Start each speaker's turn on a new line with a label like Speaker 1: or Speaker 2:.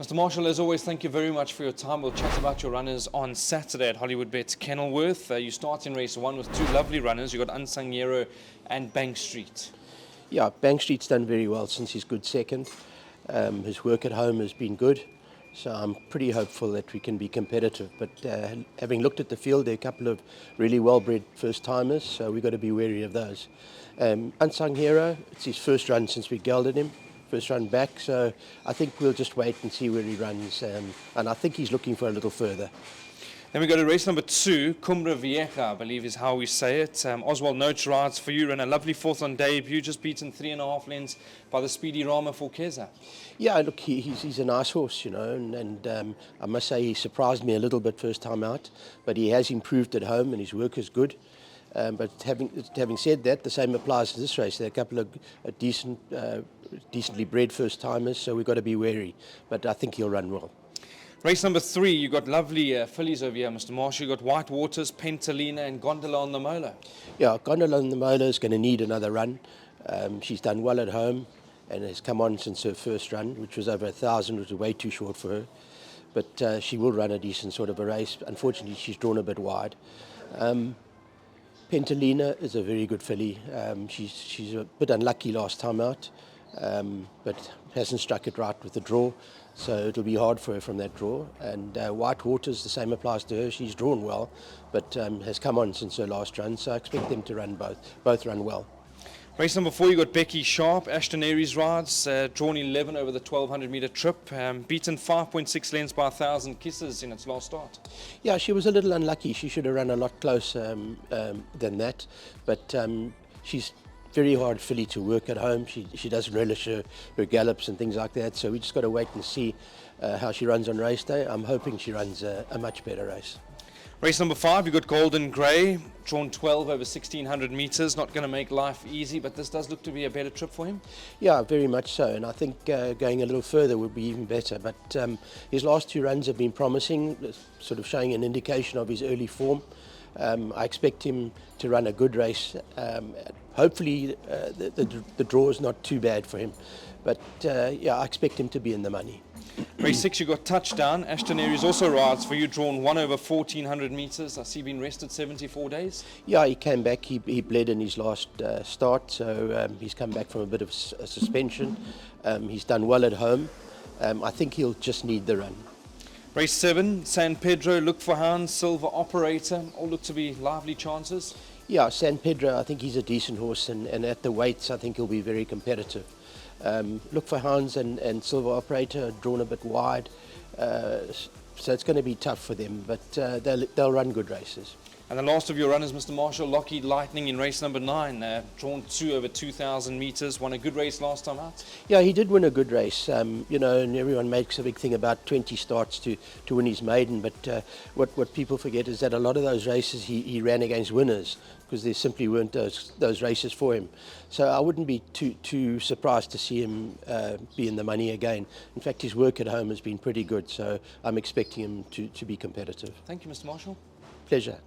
Speaker 1: Mr. Marshall, as always, thank you very much for your time. We'll chat about your runners on Saturday at Hollywood Bet Kenilworth. You start in race 1 with two lovely runners. You've got Unsung Hero and Bank Street.
Speaker 2: Yeah, Bank Street's done very well since his good second. His work at home has been good, so I'm pretty hopeful that we can be competitive. But having looked at the field, there are a couple of really well-bred first-timers, so we've got to be wary of those. Unsung Hero, it's his first run since we gelded him. First run back, so I think we'll just wait and see where he runs, and I think he's looking for a little further.
Speaker 1: Then we go to race number 2, Cumbra Vieja, I believe is how we say it. Oswald Notes rides for you, ran a lovely fourth on debut, just beaten 3.5 lengths by the speedy Rama Forkeza.
Speaker 2: Yeah, look, he's a nice horse, you know, and I must say he surprised me a little bit first time out, but he has improved at home and his work is good. But having said that, the same applies to this race. There are a couple of decently bred first-timers, so we've got to be wary. But I think he'll run well.
Speaker 1: Race number 3, you've got lovely fillies over here, Mr. Marshall. You've got White Waters, Pentalina and Gondola on the Mola.
Speaker 2: Yeah, Gondola on the Mola is going to need another run. She's done well at home and has come on since her first run, which was over 1,000, which was way too short for her. But she will run a decent sort of a race. Unfortunately, she's drawn a bit wide. Pentalina is a very good filly. She's a bit unlucky last time out, but hasn't struck it right with the draw, so it'll be hard for her from that draw. And White Waters, the same applies to her. She's drawn well, but has come on since her last run, so I expect them to run both run well.
Speaker 1: Race number 4, you got Becky Sharp, Ashton Aries rides, drawn 11 over the 1,200 metre trip, beaten 5.6 lengths by 1,000 kisses in its last start.
Speaker 2: Yeah, she was a little unlucky. She should have run a lot closer than that, but she's very hard filly to work at home. She doesn't relish her gallops and things like that, so we just got to wait and see how she runs on race day. I'm hoping she runs a much better race.
Speaker 1: Race number 5, you've got Golden Grey, drawn 12 over 1,600 metres. Not going to make life easy, but this does look to be a better trip for him.
Speaker 2: Yeah, very much so, and I think going a little further would be even better. But his last 2 runs have been promising, sort of showing an indication of his early form. I expect him to run a good race. Hopefully the draw is not too bad for him. But yeah, I expect him to be in the money.
Speaker 1: Race 6, you got Touchdown. Ashton Aries also rides for you, drawn 1 over 1,400 metres. I see been rested 74 days.
Speaker 2: Yeah, he came back. He bled in his last start, so he's come back from a bit of a suspension. He's done well at home. I think he'll just need the run.
Speaker 1: Race 7, San Pedro, Look for Vaughan, Silver Operator, all look to be lively chances.
Speaker 2: Yeah, San Pedro, I think he's a decent horse, and at the weights, I think he'll be very competitive. Look for Hounds and Silver Operator are drawn a bit wide, so it's going to be tough for them, but they'll run good races.
Speaker 1: And the last of your runners, Mr. Marshall, Lockheed Lightning in race number 9, drawn 2 over 2,000 metres, won a good race last time out.
Speaker 2: Yeah, he did win a good race, you know, and everyone makes a big thing about 20 starts to win his maiden, but what people forget is that a lot of those races he ran against winners, because there simply weren't those races for him. So I wouldn't be too surprised to see him be in the money again. In fact, his work at home has been pretty good, so I'm expecting him to be competitive.
Speaker 1: Thank you, Mr. Marshall.
Speaker 2: Pleasure.